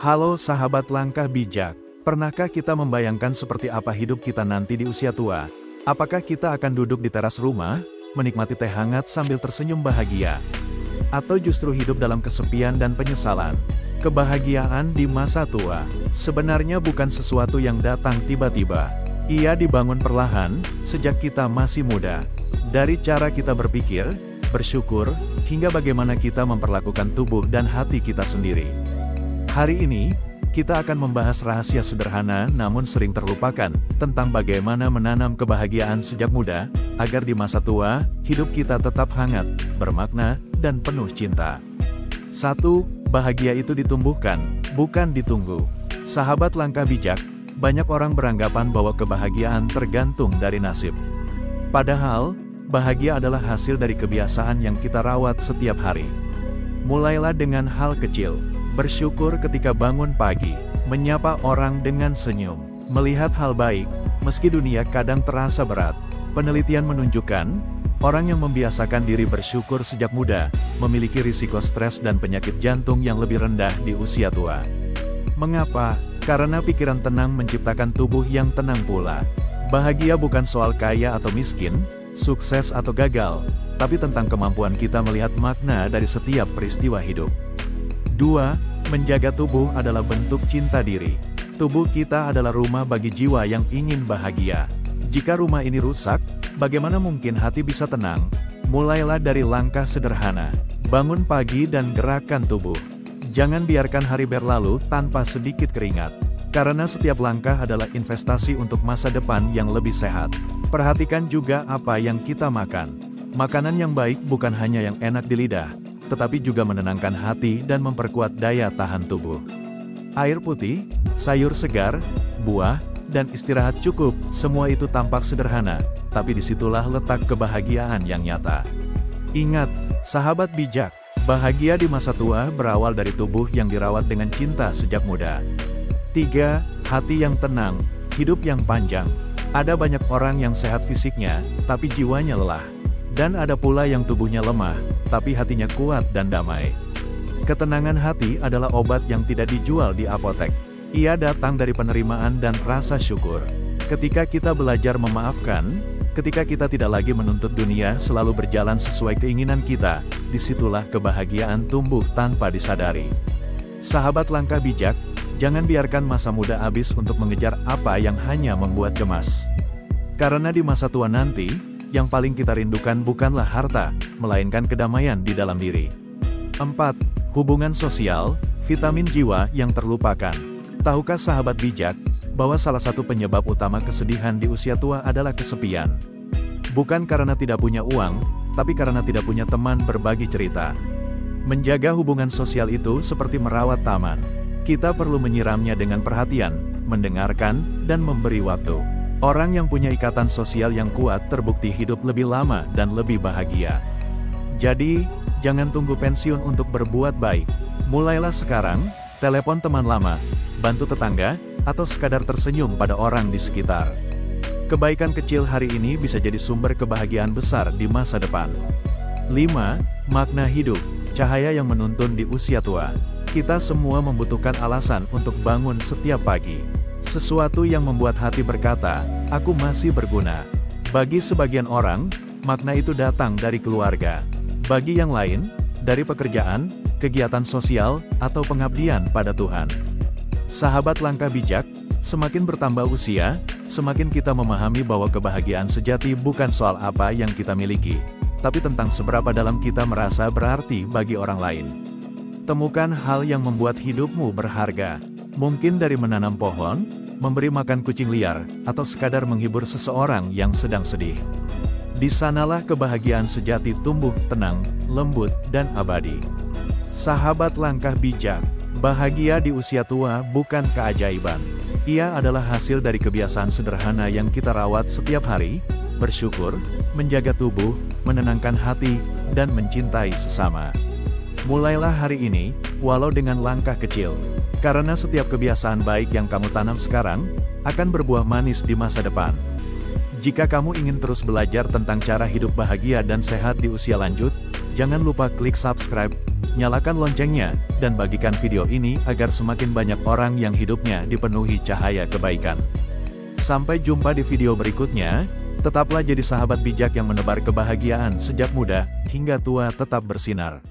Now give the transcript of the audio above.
Halo sahabat langkah bijak, pernahkah kita membayangkan seperti apa hidup kita nanti di usia tua? Apakah kita akan duduk di teras rumah, menikmati teh hangat sambil tersenyum bahagia? Atau justru hidup dalam kesepian dan penyesalan? Kebahagiaan di masa tua sebenarnya bukan sesuatu yang datang tiba-tiba. Ia dibangun perlahan, sejak kita masih muda. Dari cara kita berpikir, bersyukur, hingga bagaimana kita memperlakukan tubuh dan hati kita sendiri. Hari ini, kita akan membahas rahasia sederhana namun sering terlupakan, tentang bagaimana menanam kebahagiaan sejak muda, agar di masa tua, hidup kita tetap hangat, bermakna, dan penuh cinta. 1. Bahagia itu ditumbuhkan, bukan ditunggu. Sahabat langkah bijak, banyak orang beranggapan bahwa kebahagiaan tergantung dari nasib. Padahal, bahagia adalah hasil dari kebiasaan yang kita rawat setiap hari. Mulailah dengan hal kecil. Bersyukur ketika bangun pagi, menyapa orang dengan senyum, melihat hal baik, meski dunia kadang terasa berat. Penelitian menunjukkan, orang yang membiasakan diri bersyukur sejak muda, memiliki risiko stres dan penyakit jantung yang lebih rendah di usia tua. Mengapa? Karena pikiran tenang menciptakan tubuh yang tenang pula. Bahagia bukan soal kaya atau miskin, sukses atau gagal, tapi tentang kemampuan kita melihat makna dari setiap peristiwa hidup. 2. Menjaga tubuh adalah bentuk cinta diri. Tubuh kita adalah rumah bagi jiwa yang ingin bahagia. Jika rumah ini rusak, bagaimana mungkin hati bisa tenang? Mulailah dari langkah sederhana. Bangun pagi dan gerakan tubuh. Jangan biarkan hari berlalu tanpa sedikit keringat. Karena setiap langkah adalah investasi untuk masa depan yang lebih sehat. Perhatikan juga apa yang kita makan. Makanan yang baik bukan hanya yang enak di lidah, tetapi juga menenangkan hati dan memperkuat daya tahan tubuh. Air putih, sayur segar, buah, dan istirahat cukup, semua itu tampak sederhana, tapi disitulah letak kebahagiaan yang nyata. Ingat, sahabat bijak, bahagia di masa tua berawal dari tubuh yang dirawat dengan cinta sejak muda. 3. Hati yang tenang, hidup yang panjang. Ada banyak orang yang sehat fisiknya, tapi jiwanya lelah. Dan ada pula yang tubuhnya lemah, tapi hatinya kuat dan damai. Ketenangan hati adalah obat yang tidak dijual di apotek. Ia datang dari penerimaan dan rasa syukur. Ketika kita belajar memaafkan, ketika kita tidak lagi menuntut dunia selalu berjalan sesuai keinginan kita, disitulah kebahagiaan tumbuh tanpa disadari. Sahabat langkah bijak, jangan biarkan masa muda habis untuk mengejar apa yang hanya membuat cemas. Karena di masa tua nanti, yang paling kita rindukan bukanlah harta, melainkan kedamaian di dalam diri. 4. Hubungan sosial, vitamin jiwa yang terlupakan. Tahukah sahabat bijak, bahwa salah satu penyebab utama kesedihan di usia tua adalah kesepian? Bukan karena tidak punya uang, tapi karena tidak punya teman berbagi cerita. Menjaga hubungan sosial itu seperti merawat taman. Kita perlu menyiramnya dengan perhatian, mendengarkan, dan memberi waktu. Orang yang punya ikatan sosial yang kuat terbukti hidup lebih lama dan lebih bahagia. Jadi, jangan tunggu pensiun untuk berbuat baik. Mulailah sekarang, telepon teman lama, bantu tetangga, atau sekadar tersenyum pada orang di sekitar. Kebaikan kecil hari ini bisa jadi sumber kebahagiaan besar di masa depan. 5. Makna hidup, cahaya yang menuntun di usia tua. Kita semua membutuhkan alasan untuk bangun setiap pagi. Sesuatu yang membuat hati berkata, aku masih berguna. Bagi sebagian orang, makna itu datang dari keluarga. Bagi yang lain, dari pekerjaan, kegiatan sosial, atau pengabdian pada Tuhan. Sahabat langkah bijak, semakin bertambah usia, semakin kita memahami bahwa kebahagiaan sejati bukan soal apa yang kita miliki, tapi tentang seberapa dalam kita merasa berarti bagi orang lain. Temukan hal yang membuat hidupmu berharga. Mungkin dari menanam pohon, memberi makan kucing liar, atau sekadar menghibur seseorang yang sedang sedih. Di sanalah kebahagiaan sejati tumbuh, tenang, lembut, dan abadi. Sahabat langkah bijak, bahagia di usia tua bukan keajaiban. Ia adalah hasil dari kebiasaan sederhana yang kita rawat setiap hari, bersyukur, menjaga tubuh, menenangkan hati, dan mencintai sesama. Mulailah hari ini, walau dengan langkah kecil. Karena setiap kebiasaan baik yang kamu tanam sekarang, akan berbuah manis di masa depan. Jika kamu ingin terus belajar tentang cara hidup bahagia dan sehat di usia lanjut, Jangan lupa klik subscribe, nyalakan loncengnya, dan bagikan video ini agar semakin banyak orang yang hidupnya dipenuhi cahaya kebaikan. Sampai jumpa di video berikutnya, tetaplah jadi sahabat bijak yang menebar kebahagiaan sejak muda hingga tua tetap bersinar.